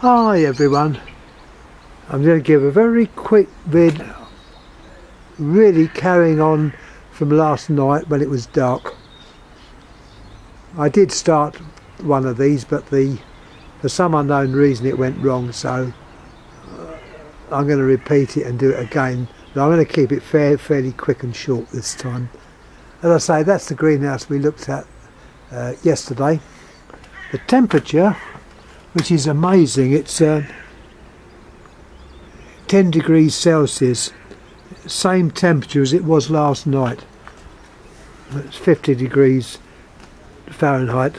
Hi everyone, I'm going to give a very quick vid, really carrying on from last night when it was dark. I did start one of these, but for some unknown reason it went wrong, so I'm going to repeat it and do it again, but I'm going to keep it fairly quick and short this time. As I say, that's the greenhouse we looked at yesterday. The temperature, which is amazing, it's 10 degrees Celsius, same temperature as it was last night. It's 50 degrees Fahrenheit.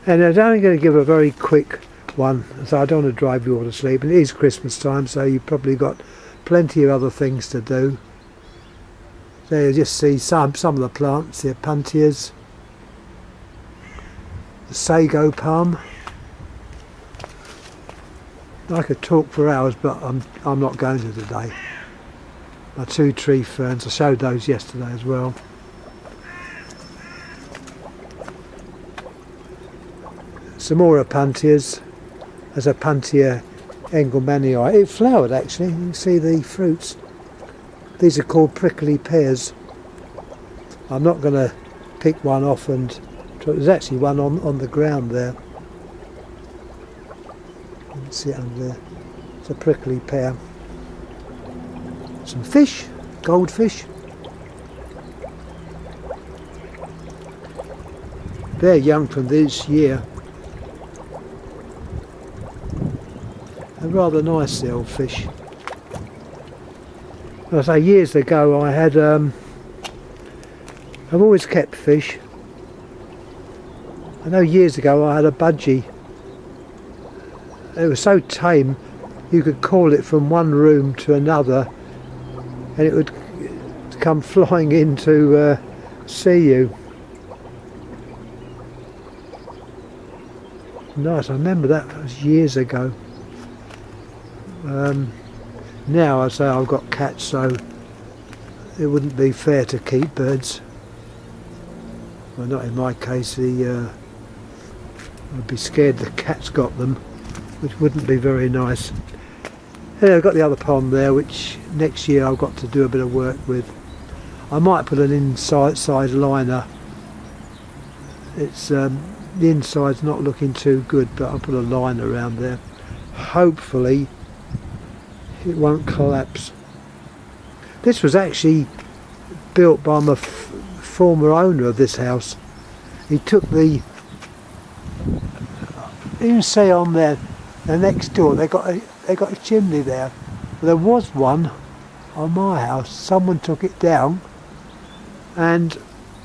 And I'm only going to give a very quick one, so I don't want to drive you all to sleep. And it is Christmas time, so you've probably got plenty of other things to do. There you just see some of the plants, the Opuntias, the sago palm. I could talk for hours, but I'm not going to today. My two tree ferns, I showed those yesterday as well. Some more Opuntias. There's Opuntia engelmannii. It flowered actually, you can see the fruits. These are called prickly pears. I'm not going to pick one off, and there's actually one on the ground there. You can see it under there. It's a prickly pear. Some fish, goldfish. They're young from this year. They're rather nice, the old fish. I say, years ago I had, I've always kept fish. I know years ago I had a budgie. It was so tame you could call it from one room to another and it would come flying in to see you. Nice, I remember that was years ago. Now I say I've got cats, so it wouldn't be fair to keep birds. Well, not in my case. I'd be scared the cats got them, which wouldn't be very nice. Yeah, I've got the other pond there, which next year I've got to do a bit of work with. I might put an inside liner. It's the inside's not looking too good, but I'll put a line around there. Hopefully it won't collapse. This was actually built by my former owner of this house. He took the, you can see on there, the next door they got a chimney there. There was one on my house. Someone took it down and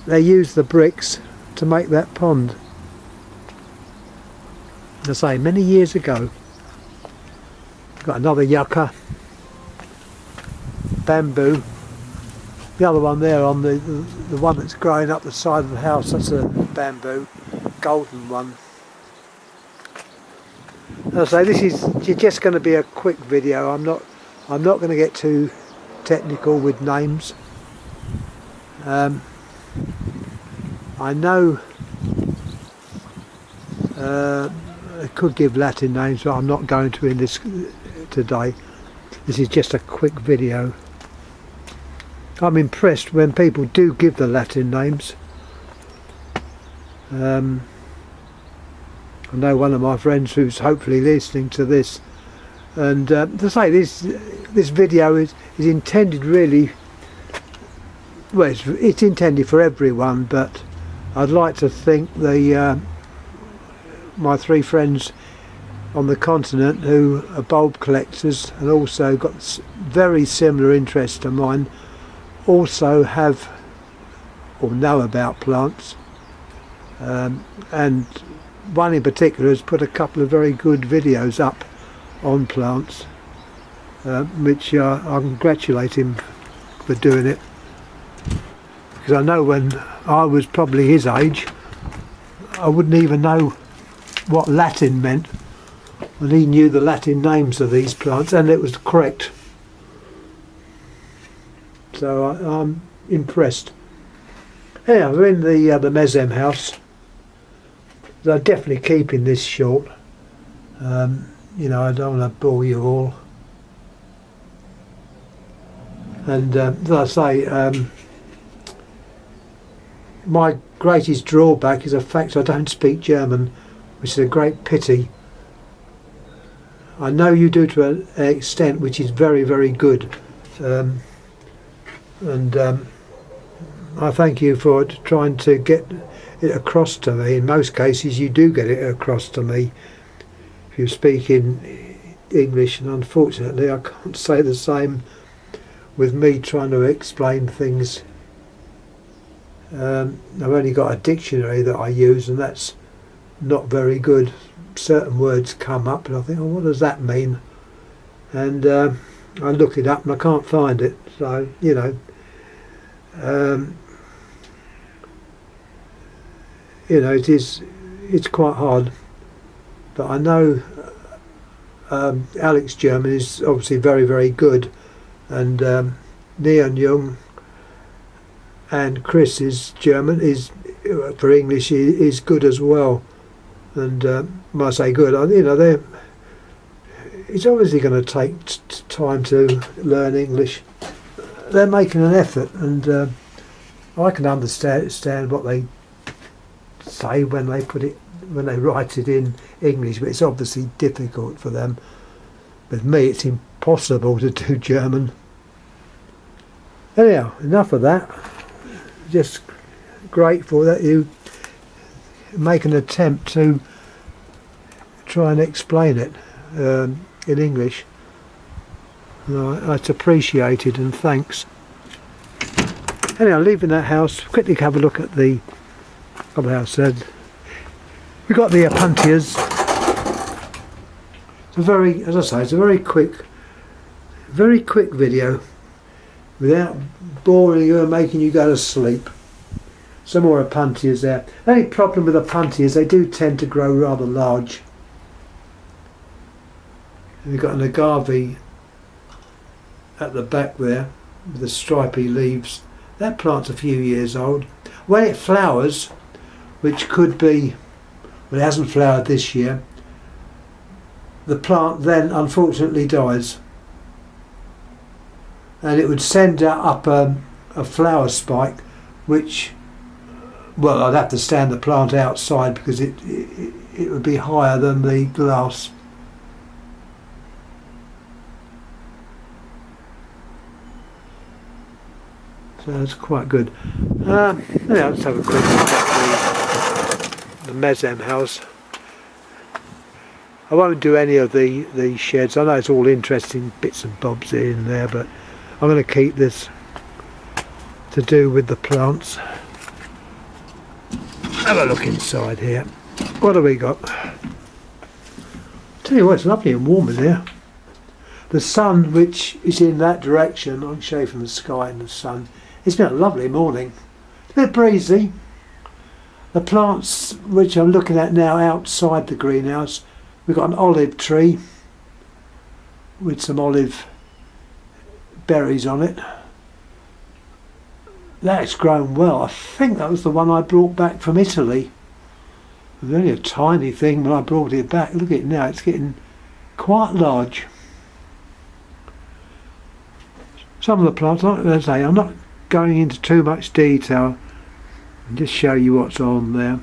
they used the bricks to make that pond. As I say, many years ago. Got another yucca, bamboo. The other one there on the one that's growing up the side of the house, that's a bamboo, golden one. As I say, this is just going to be a quick video. I'm not going to get too technical with names. I know I could give Latin names, but I'm not going to in this today. This is just a quick video. I'm impressed when people do give the Latin names. I know one of my friends who's hopefully listening to this, and to say this video is intended really, well, it's intended for everyone, but I'd like to think my three friends on the continent who are bulb collectors and also got very similar interests to mine, also have or know about plants, and one in particular has put a couple of very good videos up on plants, which I congratulate him for doing it, because I know when I was probably his age I wouldn't even know what Latin meant, and he knew the Latin names of these plants and it was correct. So I'm impressed. Yeah, we're in the Mezem house. They're definitely keeping this short. You know, I don't want to bore you all. And as I say, my greatest drawback is the fact I don't speak German, which is a great pity. I know you do to an extent which is very, very good. I thank you for trying to get it across to me. In most cases you do get it across to me if you speak in English, and unfortunately I can't say the same with me trying to explain things. I've only got a dictionary that I use, and that's not very good. Certain words come up and I think, oh, what does that mean? And I look it up and I can't find it. So, you know, it's quite hard. But I know Alex German is obviously very, very good, and Neon Young and Chris's German is, for English, is good as well. And when I say good, you know, it's obviously going to take time to learn English. They're making an effort, and I can understand what they say when they write it in English, but it's obviously difficult for them. With me, it's impossible to do German. Anyhow, enough of that. Just grateful that you make an attempt to try and explain it in English. It's appreciated, and thanks. Anyhow, leaving that house, quickly have a look at the other house. We've got the Apuntias. It's a very, as I say, it's a very quick video without boring you and making you go to sleep. Some more Apuntias there. The only problem with Apuntias, they do tend to grow rather large. And we've got an agave at the back there with the stripy leaves. That plant's a few years old. When it flowers, which could be, well, it hasn't flowered this year, the plant then unfortunately dies, and it would send up a flower spike, which, well, I'd have to stand the plant outside because it would be higher than the glass. So that's quite good. Yeah, let's have a quick look at the Mezem house. I won't do any of the sheds. I know it's all interesting bits and bobs in there, but I'm going to keep this to do with the plants. Have a look inside here. What have we got? Tell you what, it's lovely and warm in here. The sun, which is in that direction, I can show you from the sky and the sun. It's been a lovely morning. It's a bit breezy. The plants which I'm looking at now outside the greenhouse, we've got an olive tree with some olive berries on it. That's grown well. I think that was the one I brought back from Italy. It was only a tiny thing when I brought it back. Look at it now, it's getting quite large. Some of the plants, like I say, I'm not going into too much detail, and just show you what's on there.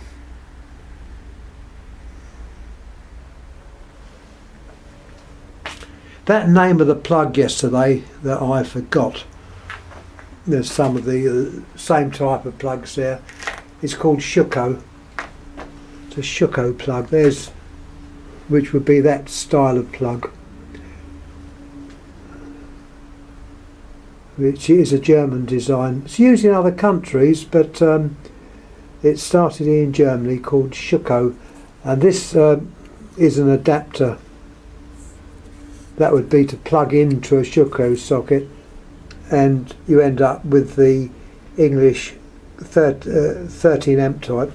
That name of the plug yesterday that I forgot, there's some of the same type of plugs there. It's called Schuko. It's a Schuko plug. There's, which would be that style of plug, which is a German design. It's used in other countries, but it started in Germany, called Schuko, and this is an adapter. That would be to plug into a Schuko socket, and you end up with the English 13 amp type.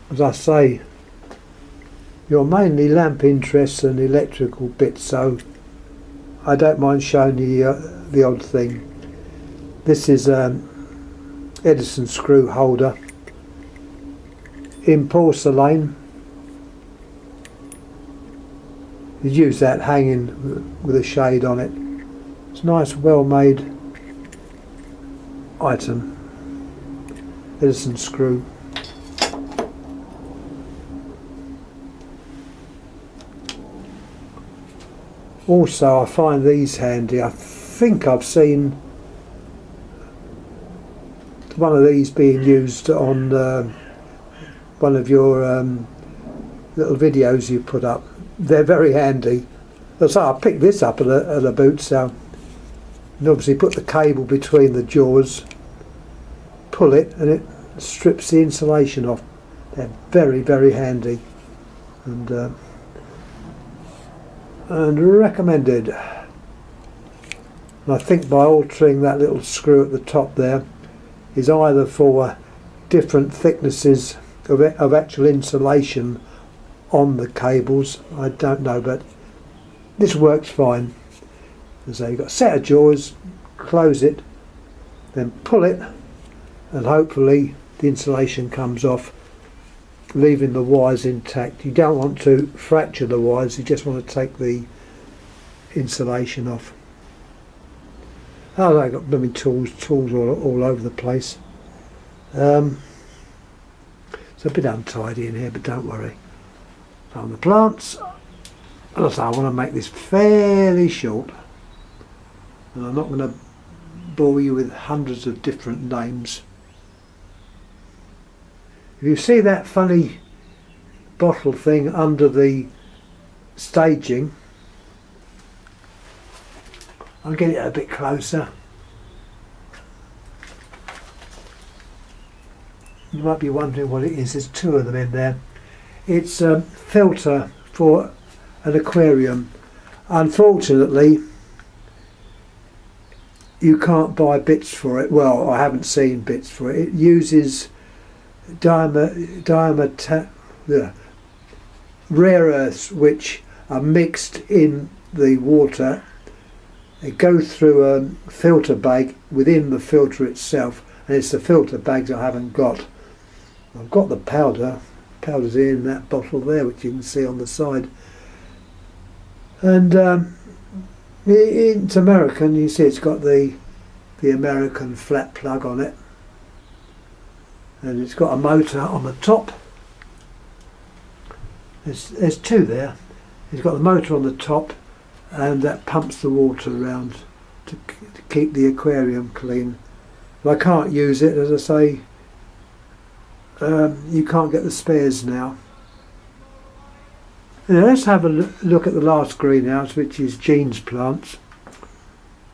As I say, you're mainly lamp interests and electrical bits, so I don't mind showing you the odd thing. This is Edison screw holder, in porcelain. You use that hanging with a shade on it. It's a nice, well-made item. Edison screw. Also, I find these handy. I think I've seen one of these being used on one of your little videos you put up. They're very handy. So I picked this up at a boot sale. And obviously put the cable between the jaws, pull it, and it strips the insulation off. They're very, very handy, and recommended. And I think by altering that little screw at the top there is either for different thicknesses of actual insulation on the cables, I don't know, but this works fine. So you've got a set of jaws, close it, then pull it, and hopefully the insulation comes off, leaving the wires intact. You don't want to fracture the wires, you just want to take the insulation off. Oh, I've got blooming tools all over the place. It's a bit untidy in here, but don't worry. So on the plants, as I want to make this fairly short, and I'm not going to bore you with hundreds of different names. If you see that funny bottle thing under the staging, I'll get it a bit closer. You might be wondering what it is. There's two of them in there. It's a filter for an aquarium. Unfortunately, you can't buy bits for it. Well, I haven't seen bits for it. It uses rare earths which are mixed in the water. They go through a filter bag within the filter itself, and it's the filter bags I haven't got. I've got the powder. Powder's in that bottle there, which you can see on the side. And it's American. You see it's got the American flat plug on it, and it's got a motor on the top. There's two there. It's got the motor on the top, and that pumps the water around to keep the aquarium clean. But I can't use it, as I say. You can't get the spares now. Now let's have a look at the last greenhouse, which is Jean's plants.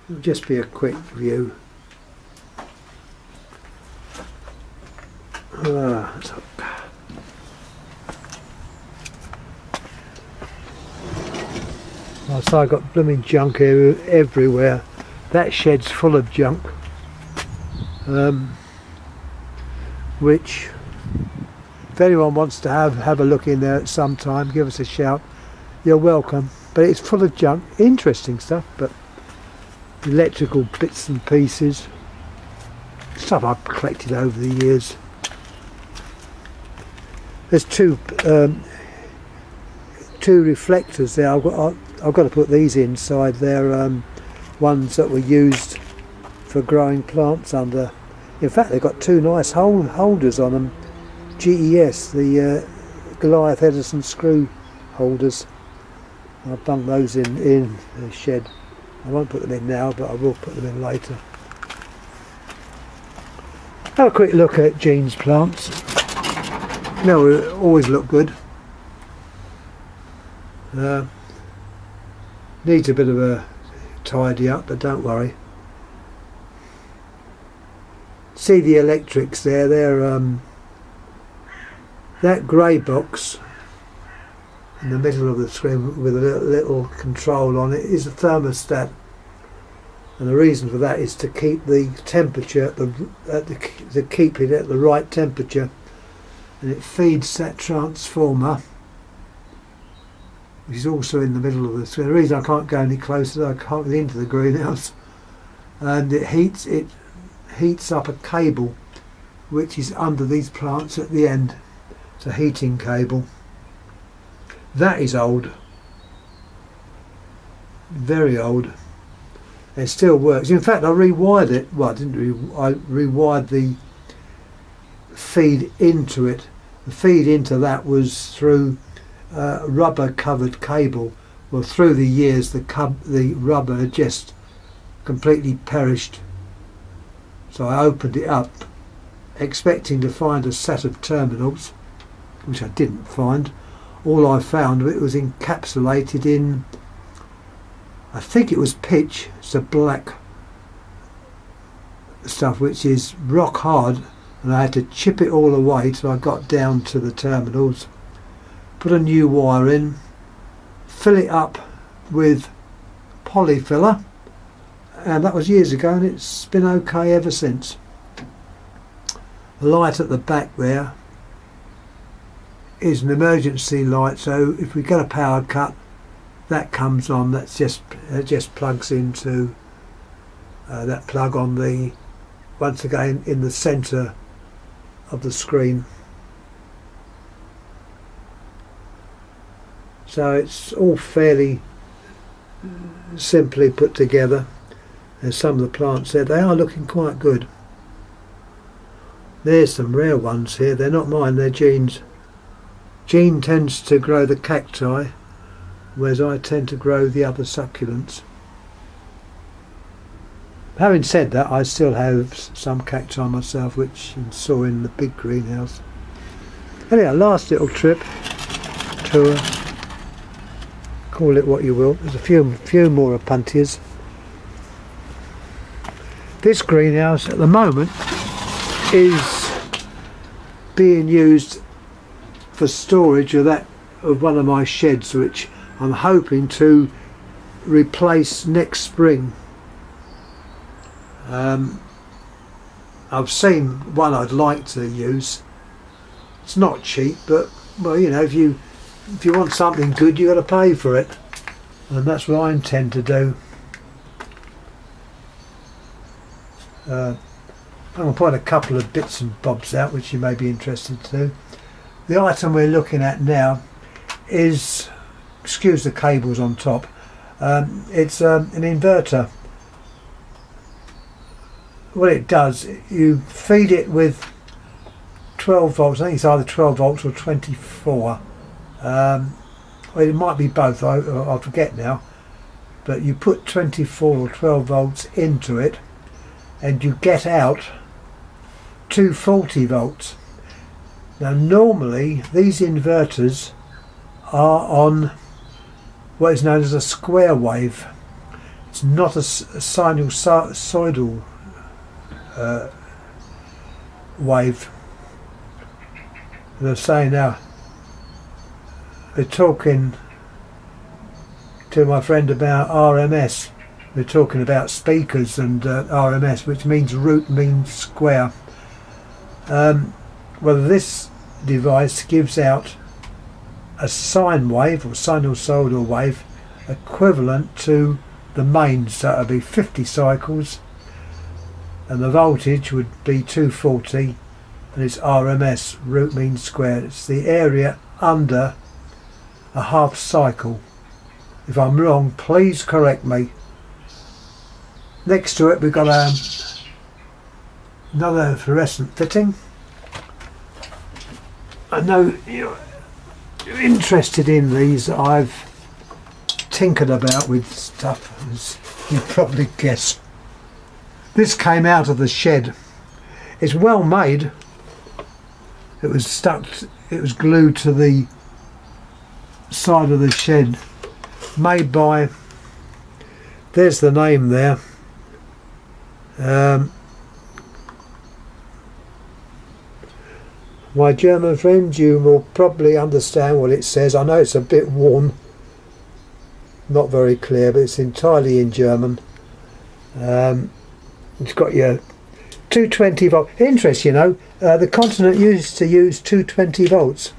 It'll just be a quick view. So I've got blooming junk here everywhere. That shed's full of junk, which if anyone wants to have a look in there at some time, give us a shout. You're welcome. But it's full of junk, interesting stuff, but electrical bits and pieces, stuff I've collected over the years. There's two reflectors there. I've got to put these inside. They're ones that were used for growing plants under. In fact, they've got two nice holders on them. GES, the Goliath Edison screw holders. I'll bung those in the shed. I won't put them in now, but I will put them in later. Have a quick look at Jean's plants. They always look good. Needs a bit of a tidy up, but don't worry. See the electrics there? They're that grey box in the middle of the screen with a little control on it is a thermostat, and the reason for that is to keep the temperature to keep it at the right temperature, and it feeds that transformer, which is also in the middle of the screen. The reason I can't go any closer, I can't get into the greenhouse, and it heats up a cable which is under these plants at the end. It's a heating cable. That is old, very old. It still works. In fact, I rewired it. Well, I didn't. I rewired the feed into it. The feed into that was through rubber covered cable. Well, through the years, the rubber had just completely perished. So I opened it up, expecting to find a set of terminals, which I didn't find. All I found, it was encapsulated in, I think it was pitch. It's a black stuff which is rock hard, and I had to chip it all away till I got down to the terminals, put a new wire in, fill it up with polyfiller, and that was years ago, and it's been okay ever since. The light at the back there is an emergency light, so if we get a power cut, that comes on. That's just it just plugs into that plug on the, once again, in the centre of the screen. So it's all fairly simply put together. As some of the plants there, they are looking quite good. There's some rare ones here. They're not mine, they're Jean's. Jean tends to grow the cacti, whereas I tend to grow the other succulents. Having said that, I still have some cacti myself, which you saw in the big greenhouse. Anyway, last little trip, tour, call it what you will. There's a few more Opuntias. This greenhouse at the moment is being used for storage of one of my sheds, which I'm hoping to replace next spring. I've seen one I'd like to use. It's not cheap, but well, you know, if you want something good, you got to pay for it, and that's what I intend to do. I'm going to point a couple of bits and bobs out which you may be interested to. The item we're looking at now is, excuse the cables on top, it's an inverter. What it does, you feed it with 12 volts, I think it's either 12 volts or 24. Well, it might be both, I forget now, but you put 24 or 12 volts into it and you get out 240 volts. Now normally these inverters are on what is known as a square wave. It's not a sinusoidal wave. They're saying now, we're talking to my friend about RMS. We're talking about speakers and RMS, which means root means square. Well, this device gives out a sine wave or sinusoidal wave equivalent to the mains, so it would be 50 cycles, and the voltage would be 240, and it's RMS, root mean squared. It's the area under a half cycle. If I'm wrong, please correct me. Next to it we've got another fluorescent fitting. I know you're interested in these. I've tinkered about with stuff, as you probably guess. This came out of the shed. It's well made. It was stuck, it was glued to the side of the shed. Made by, there's the name there, my German friends, you will probably understand what it says. I know it's a bit worn, not very clear, but it's entirely in German. It's got your 220 volt. Interest, you know, the continent used to use 220 volts.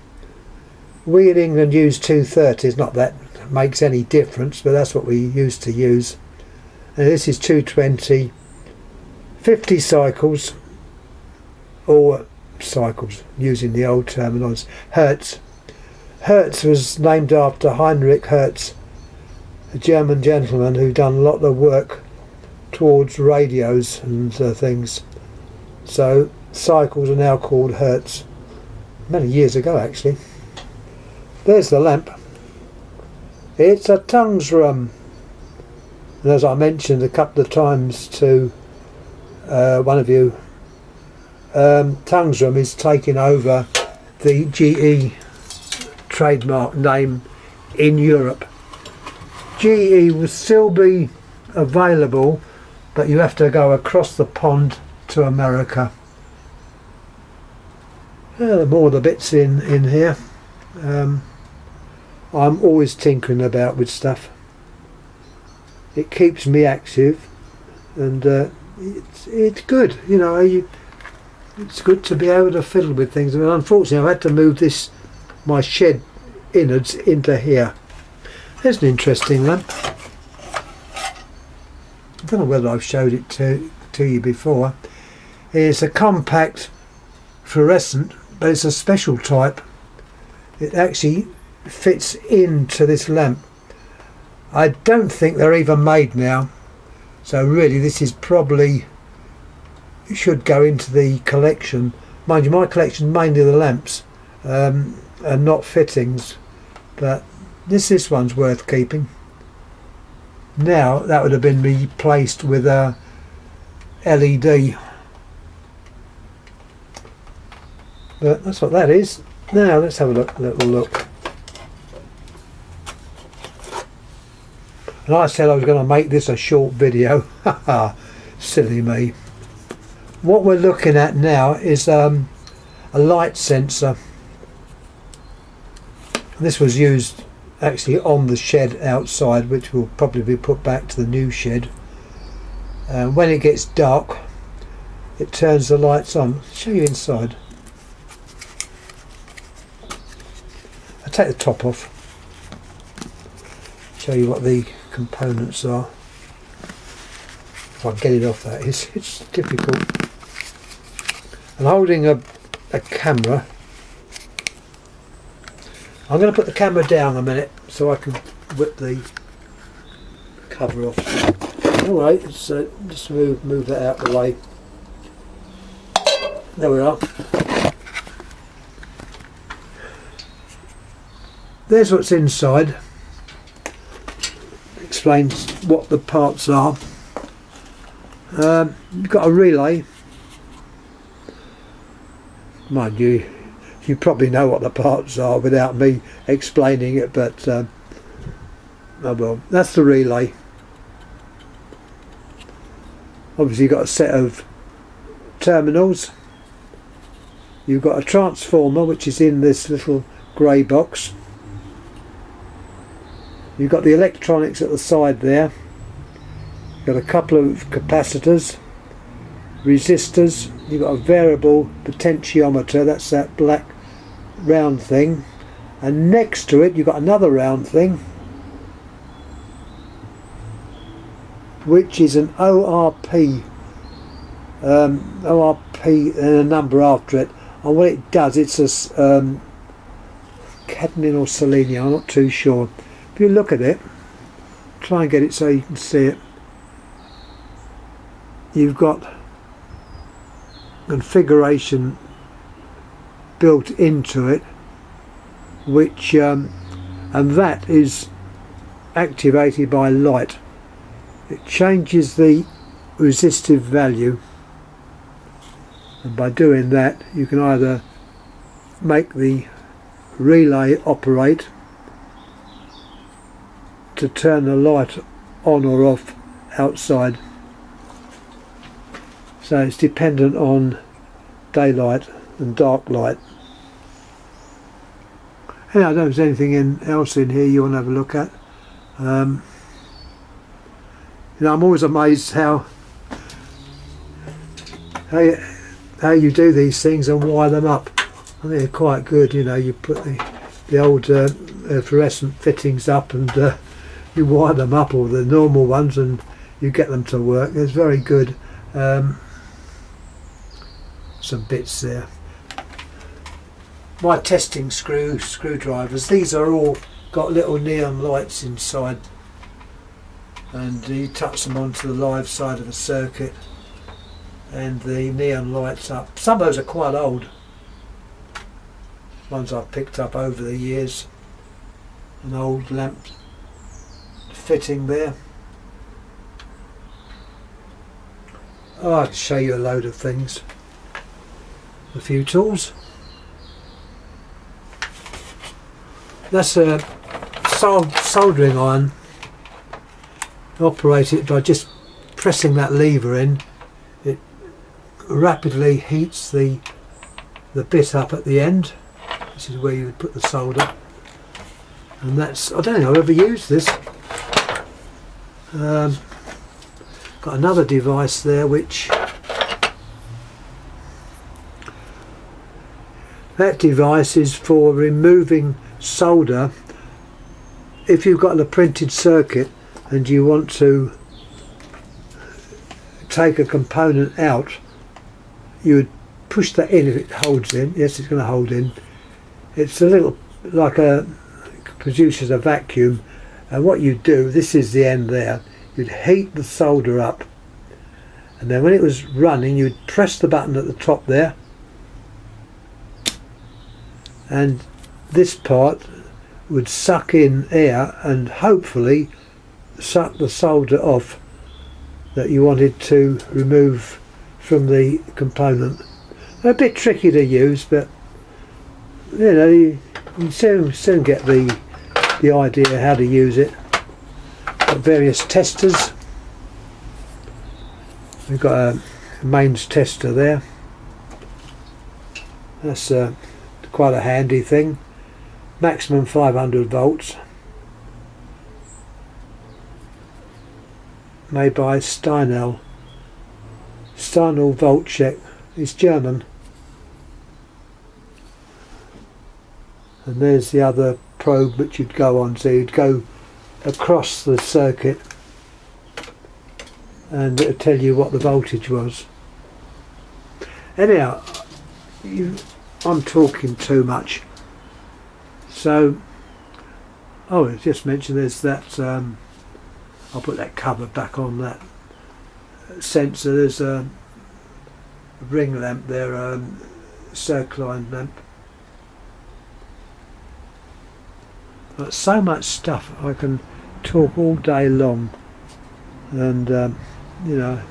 We in England use 230s. Not that makes any difference, but that's what we used to use. And this is 220, 50 cycles, or cycles, using the old terminology. Hertz. Hertz was named after Heinrich Hertz, a German gentleman who done a lot of work towards radios and things. So cycles are now called Hertz. Many years ago, actually. There's the lamp. It's a Tungsram. And as I mentioned a couple of times to one of you, Tungsram is taking over the GE trademark name in Europe. GE will still be available, but you have to go across the pond to America. More of the bits in here. I'm always tinkering about with stuff. It keeps me active, and it's good, you know. It's good to be able to fiddle with things. I mean, unfortunately, I've had to move my shed innards into here. There's an interesting lamp. I don't know whether I've showed it to you before. It's a compact fluorescent, but it's a special type. It actually fits into this lamp. I don't think they're even made now, so really this is probably should go into the collection. Mind you, my collection mainly the lamps and not fittings, but this one's worth keeping. Now that would have been replaced with a LED, but that's what that is. Now let's have a little look. And I said I was going to make this a short video. Haha, silly me. What we're looking at now is a light sensor. This was used actually on the shed outside, which will probably be put back to the new shed. When it gets dark, it turns the lights on. I'll show you inside. I'll take the top off. Show you what the components are. If I get it off, that is, it's difficult. I'm holding a camera. I'm going to put the camera down a minute so I can whip the cover off. Alright, let's just move that out of the way. There we are. There's what's inside. Explains what the parts are. You've got a relay. Mind you, you probably know what the parts are without me explaining it, but oh well, that's the relay. Obviously you've got a set of terminals. You've got a transformer which is in this little grey box. You've got the electronics at the side there. You've got a couple of capacitors, resistors. You've got a variable potentiometer, that's that black round thing, and next to it you've got another round thing which is an ORP and a number after it, and what it does, it's a cadmium or selenium, I'm not too sure. If you look at it, try and get it so you can see it, you've got configuration built into it, which and that is activated by light. It changes the resistive value, and by doing that you can either make the relay operate to turn the light on or off outside. So it's dependent on daylight and dark light. Hey, I don't know if there's anything else in here you want to have a look at. You know, I'm always amazed how you do these things and wire them up. I think they're quite good. You know, you put the old fluorescent fittings up and you wire them up, or the normal ones, and you get them to work. It's very good. Some bits there. my testing screwdrivers. These are all got little neon lights inside, and you touch them onto the live side of the circuit and the neon lights up. Some of those are quite old, ones I've picked up over the years. An old lamp fitting there. Oh, I can show you a load of things. A few tools. That's a soldering iron. Operate it by just pressing that lever in. It rapidly heats the bit up at the end. This is where you would put the solder. And that's, I don't think I've ever used this. Got another device there which, that device is for removing solder. If you've got a printed circuit and you want to take a component out, you would push that in if it holds in. Yes, it's going to hold in. It's a little like produces a vacuum, and what you do, this is the end there, you'd heat the solder up, and then when it was running you'd press the button at the top there, and this part would suck in air and hopefully suck the solder off that you wanted to remove from the component. A bit tricky to use, but you know, you soon get the idea how to use it. Got various testers. We've got a mains tester there. That's quite a handy thing. Maximum 500 volts. Made by Steinel. Steinel Volt Check. It's German. And there's the other probe which you'd go on, so you'd go across the circuit and it'll tell you what the voltage was. Anyhow, I'm talking too much, so I just mentioned there's that I'll put that cover back on that sensor. There's a ring lamp there, Circline lamp. But so much stuff, I can talk all day long. And you know,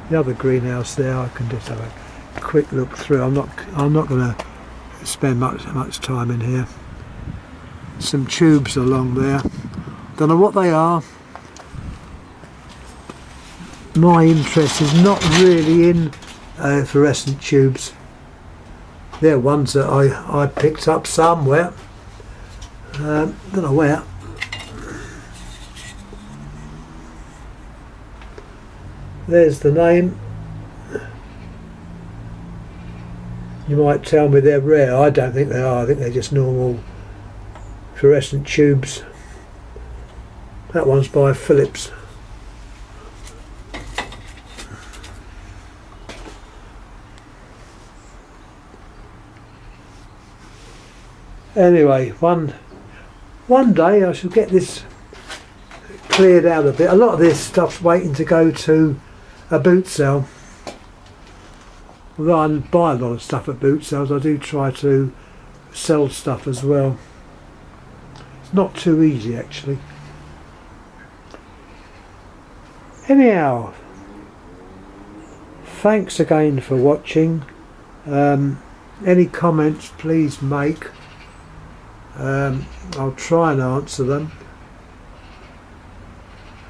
the other greenhouse there, I can just have a quick look through. I'm not going to spend much time in here. Some tubes along there. Don't know what they are. My interest is not really in fluorescent tubes. They're ones that I picked up somewhere. Don't know where. There's the name. You might tell me they're rare. I don't think they are. I think they're just normal fluorescent tubes. That one's by Philips. Anyway, one day I shall get this cleared out a bit. A lot of this stuff's waiting to go to a boot sale. Although I buy a lot of stuff at boot sales, I do try to sell stuff as well. It's not too easy actually. Anyhow, thanks again for watching. Any comments please make. I'll try and answer them,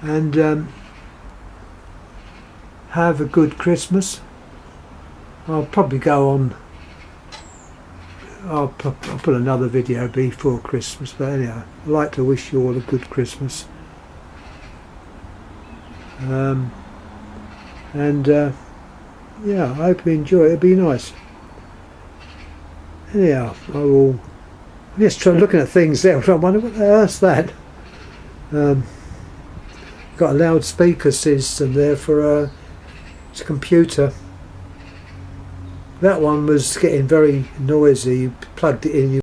and have a good Christmas. I'll probably go on, I'll put another video before Christmas, but anyhow, I'd like to wish you all a good Christmas, and yeah, I hope you enjoy it. It'll be nice. Anyhow, I will just try looking at things there. I wonder what the earth's that. Got a loudspeaker system there for it's a computer. That one was getting very noisy. You plugged it in,